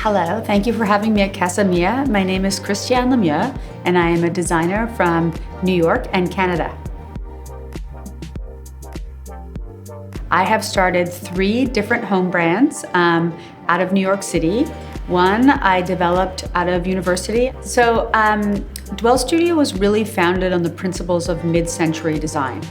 Hello, thank you for having me at CASAMIA. My name is Christiane Lemieux, and I am a designer from New York and Canada. I have started 3 different home brands out of New York City. One I developed out of university. So Dwell Studio was really founded on the principles of mid-century design.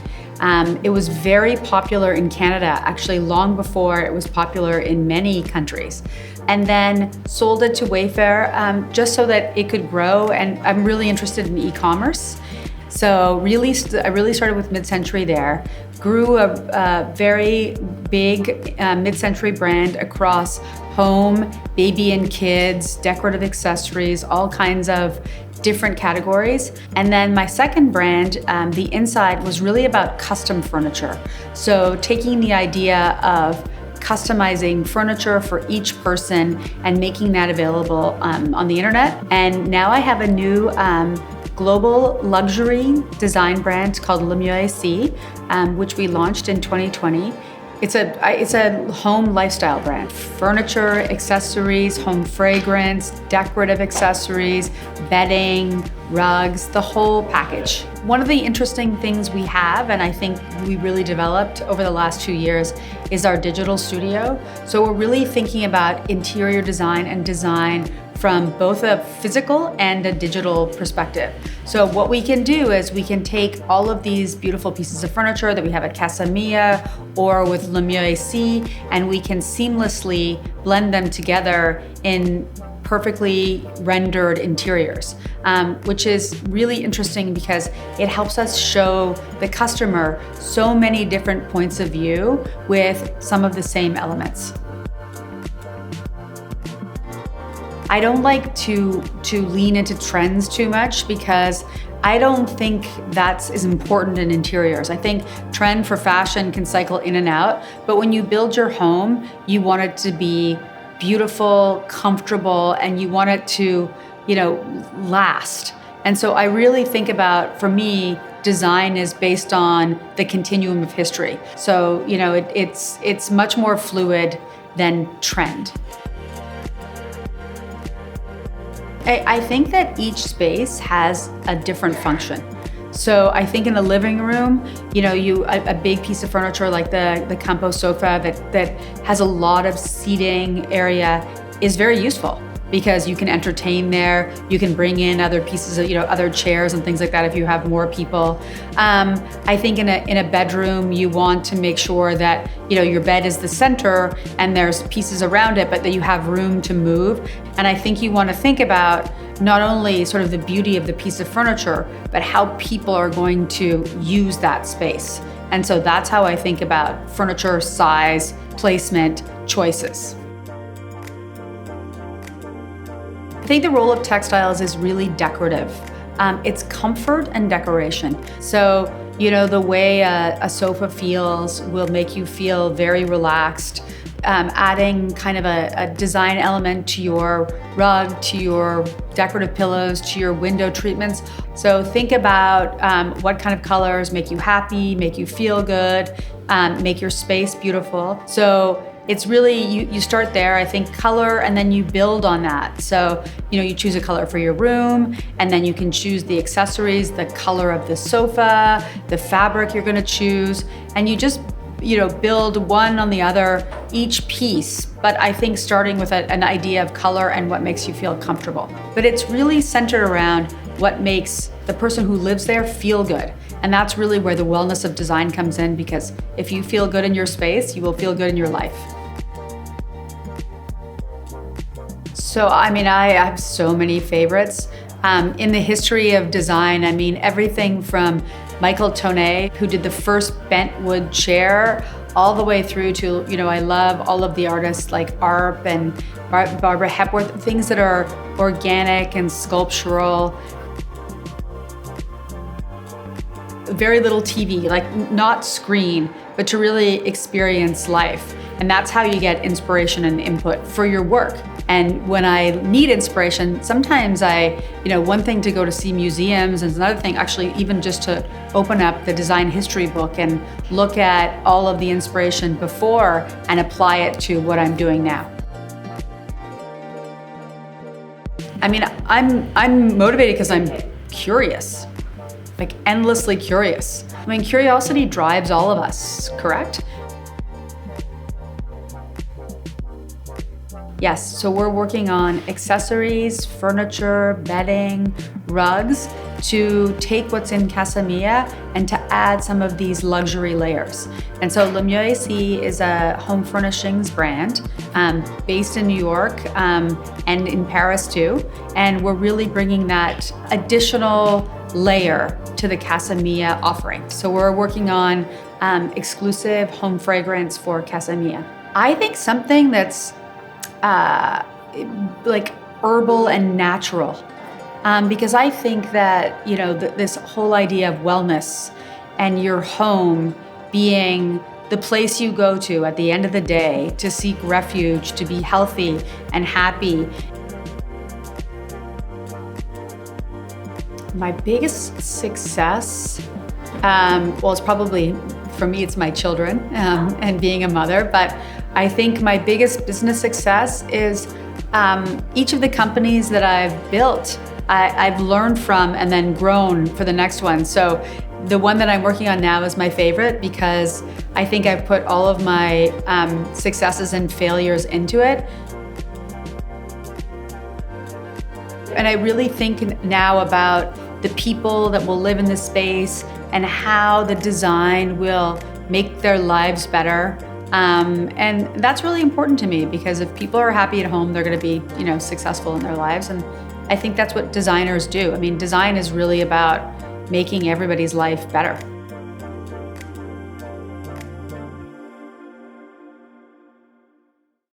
It was very popular in Canada, actually long before it was popular in many countries. And then sold it to Wayfair just so that it could grow. And I'm really interested in e-commerce. So I really started with mid-century there, grew a very big mid-century brand across home, baby and kids, decorative accessories, all kinds of different categories. And then my second brand, The Inside, was really about custom furniture. So taking the idea of customizing furniture for each person and making that available on the internet. And now I have a new global luxury design brand called 르미외의, which we launched in 2020. It's a home lifestyle brand. Furniture, accessories, home fragrance, decorative accessories, bedding, rugs, the whole package. One of the interesting things we have, and I think we really developed over the last 2 years, is our digital studio. So we're really thinking about interior design and design from both a physical and a digital perspective. So what we can do is we can take all of these beautiful pieces of furniture that we have at CASAMIA or with 르미외의, and we can seamlessly blend them together in perfectly rendered interiors, which is really interesting because it helps us show the customer so many different points of view with some of the same elements. I don't like to lean into trends too much because I don't think that's as important in interiors. I think trend for fashion can cycle in and out, but when you build your home, you want it to be beautiful, comfortable, and you want it to, last. And so I really think about, for me, design is based on the continuum of history. So, it's much more fluid than trend. I think that each space has a different function. So I think in the living room, a big piece of furniture like the Campo sofa that has a lot of seating area is very useful because you can entertain there. You can bring in other pieces of, other chairs and things like that if you have more people. I think in a bedroom, you want to make sure that, your bed is the center and there's pieces around it, but that you have room to move. And I think you want to think about not only sort of the beauty of the piece of furniture, but how people are going to use that space. And so that's how I think about furniture, size, placement, choices. I think the role of textiles is really decorative. It's comfort and decoration. So, the way a sofa feels will make you feel very relaxed. Adding kind of a design element to your rug, to your decorative pillows, to your window treatments. So think about what kind of colors make you happy, make you feel good, make your space beautiful. So it's really, you start there, I think color, and then you build on that. So, you choose a color for your room, and then you can choose the accessories, the color of the sofa, the fabric you're gonna choose, and you just, build one on the other, each piece. But I think starting with an idea of color and what makes you feel comfortable. But it's really centered around what makes the person who lives there feel good. And that's really where the wellness of design comes in, because if you feel good in your space, you will feel good in your life. So, I have so many favorites. In the history of design, everything from Michael Tonet, who did the first bent wood chair, all the way through to, I love all of the artists like ARP and Barbara Hepworth, things that are organic and sculptural. Very little TV, not screen, but to really experience life. And that's how you get inspiration and input for your work. And when I need inspiration, sometimes one thing to go to see museums, and another thing actually even just to open up the design history book and look at all of the inspiration before and apply it to what I'm doing now. I mean, I'm motivated because I'm curious, like endlessly curious. I mean, curiosity drives all of us, correct? Yes, so we're working on accessories, furniture, bedding, rugs to take what's in CASAMIA and to add some of these luxury layers. And so Lemieux과 is a home furnishings brand based in New York and in Paris too. And we're really bringing that additional layer to the CASAMIA offering. So we're working on exclusive home fragrance for CASAMIA. I think something that's like herbal and natural, because I think that this whole idea of wellness and your home being the place you go to at the end of the day to seek refuge, to be healthy and happy. My biggest success, well, it's probably, for me, it's my children and being a mother, but I think my biggest business success is each of the companies that I've built, I've learned from and then grown for the next one. So the one that I'm working on now is my favorite because I think I've put all of my successes and failures into it. And I really think now about the people that will live in this space and how the design will make their lives better. And that's really important to me because if people are happy at home, they're going to be, successful in their lives. And I think that's what designers do. I mean, design is really about making everybody's life better.